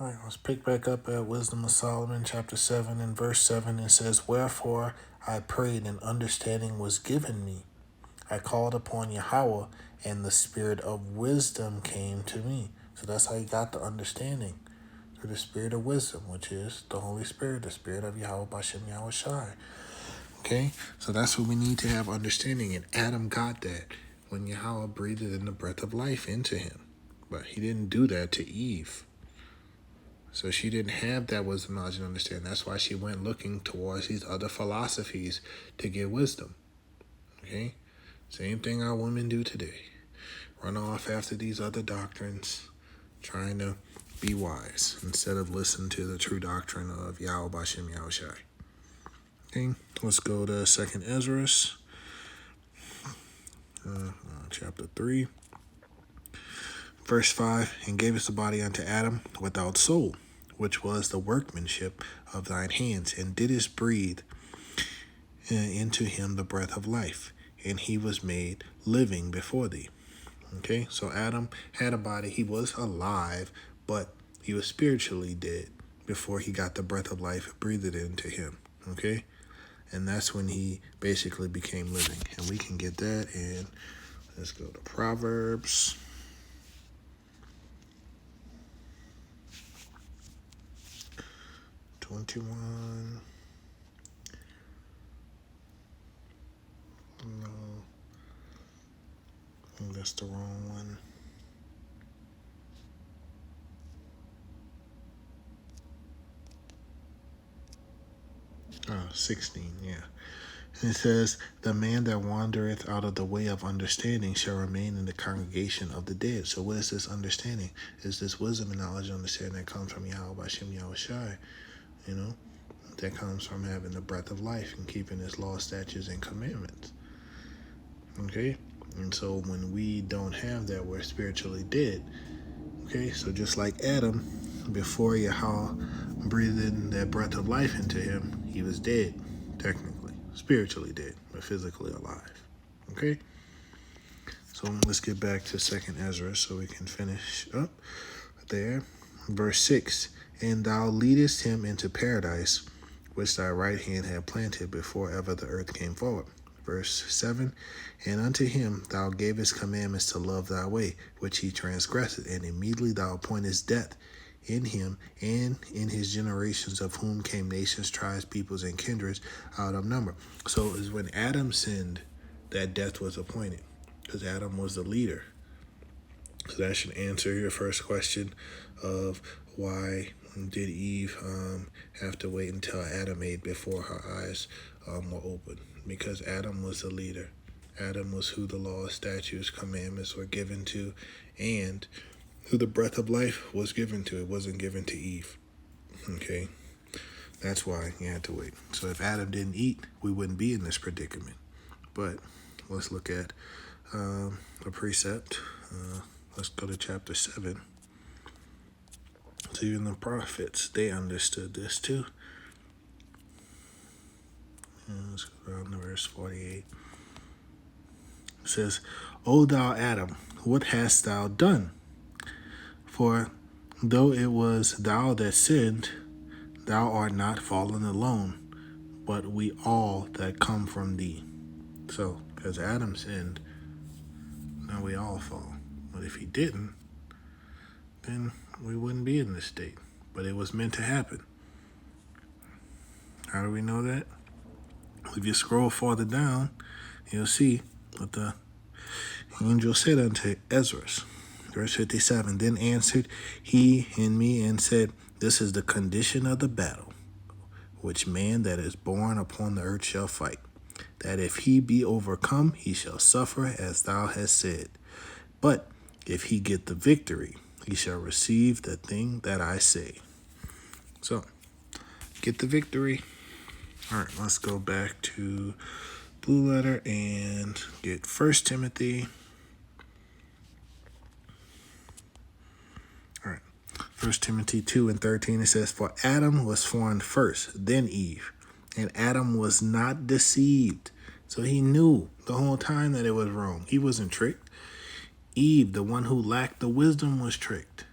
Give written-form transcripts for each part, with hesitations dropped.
All right, let's pick back up at Wisdom of Solomon, chapter 7, and verse 7. It says, "Wherefore I prayed, and understanding was given me. I called upon Yahweh, and the spirit of wisdom came to me." So that's how you got the understanding, through the spirit of wisdom, which is the Holy Spirit, the spirit of Yahweh Bashem Yahweh Shai. Okay, so that's what we need to have understanding. And Adam got that when Yahweh breathed in the breath of life into him. But he didn't do that to Eve. So she didn't have that wisdom, knowledge, and understanding. That's why she went looking towards these other philosophies to get wisdom. Okay? Same thing our women do today. Run off after these other doctrines, trying to be wise instead of listening to the true doctrine of Yahweh Bashem Yahweh Shai. Okay, let's go to 2nd Ezra, chapter 3, verse 5. "And gavest the body unto Adam without soul, which was the workmanship of thine hands, and didst breathe into him the breath of life, and he was made living before thee." Okay, so Adam had a body. He was alive, but he was spiritually dead before he got the breath of life breathed into him. Okay, and that's when he basically became living. And we can get that. And let's go to Proverbs. '21. No, that's the wrong one. 16, yeah. And it says, "The man that wandereth out of the way of understanding shall remain in the congregation of the dead." So what is this understanding? Is this wisdom and knowledge and understanding that comes from Yahweh Bashem Yahweh Shai, that comes from having the breath of life and keeping his law, statutes, and commandments. Okay? And so when we don't have that, we're spiritually dead. Okay? So just like Adam, before Yahweh breathed in that breath of life into him, he was dead, technically. Spiritually dead, but physically alive. Okay? So let's get back to 2nd Ezra so we can finish up there. Verse 6, "And thou leadest him into paradise, which thy right hand had planted before ever the earth came forward." Verse 7, "And unto him thou gavest commandments to love thy way, which he transgressed, and immediately thou appointest death in him and in his generations, of whom came nations, tribes, peoples, and kindreds out of number." So it's when Adam sinned that death was appointed, because Adam was the leader. So that should answer your first question of why did Eve have to wait until Adam ate before her eyes were open? Because Adam was the leader. Adam was who the law, statutes, commandments were given to, and who the breath of life was given to. It wasn't given to Eve. Okay? That's why you had to wait. So if Adam didn't eat, we wouldn't be in this predicament. But let's look at a precept. Let's go to chapter 7. So even the prophets, they understood this too. Let's go down to verse 48. It says, "O thou Adam, what hast thou done? For though it was thou that sinned, thou art not fallen alone, but we all that come from thee." So, because Adam sinned, now we all fall. But if he didn't, then we wouldn't be in this state. But it was meant to happen. How do we know that? If you scroll farther down, you'll see what the angel said unto Ezra. Verse 57, "Then answered he in me and said, This is the condition of the battle, which man that is born upon the earth shall fight, that if he be overcome, he shall suffer as thou hast said. But if he get the victory, he shall receive the thing that I say." So, get the victory. All right, let's go back to Blue Letter and get 1 Timothy. All right, 1 Timothy 2:13, it says, "For Adam was formed first, then Eve, and Adam was not deceived." So he knew the whole time that it was wrong. He wasn't tricked. Eve, the one who lacked the wisdom, was tricked.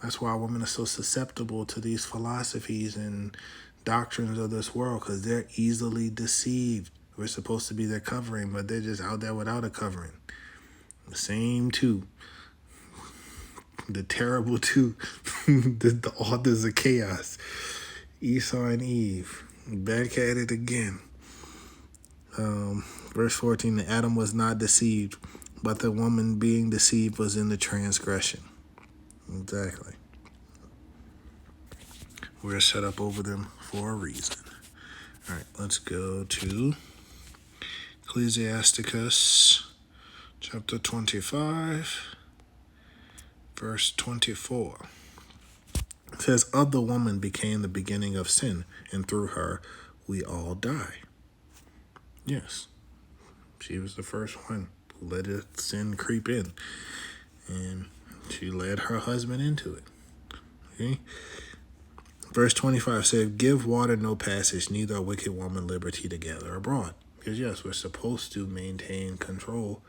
That's why women are so susceptible to these philosophies and doctrines of this world, because they're easily deceived. We're supposed to be their covering, but they're just out there without a covering. The same two. The terrible two. the authors of chaos. Esau and Eve. Back at it again. Verse 14, Adam was not deceived, but the woman being deceived was in the transgression. Exactly. We're set up over them for a reason. All right, let's go to Ecclesiasticus chapter 25, verse 24. It says, of the woman became the beginning of sin, and through her we all die. Yes, she was the first one who let sin creep in, and she led her husband into it. Okay? Verse 25 said, give water no passage, neither a wicked woman liberty to gather abroad. Because yes, we're supposed to maintain control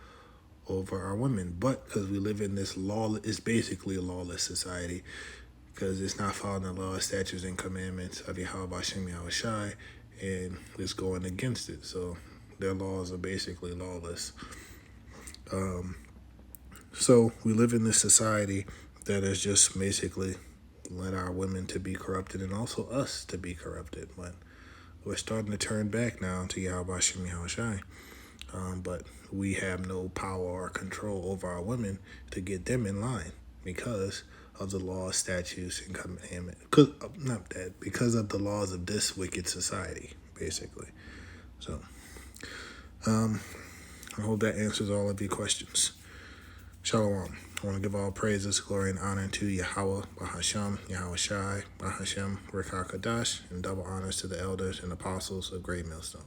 over our women, but because we live in this it's basically a lawless society, because it's not following the law, statutes, and commandments of Yahweh Hashem Yahushai, and it's going against it. So their laws are basically lawless. So we live in this society that is just basically let our women to be corrupted and also us to be corrupted. But we're starting to turn back now to Yahweh Hashem Yahushai. But we have no power or control over our women to get them in line because of the laws, statutes, and commandments. Because of the laws of this wicked society, basically. So, I hope that answers all of your questions. Shalom. I want to give all praises, glory, and honor to Yahweh, Bahasham, Yahushai, Bahashem, Rekha Kadash, and double honors to the elders and apostles of Great Millstone.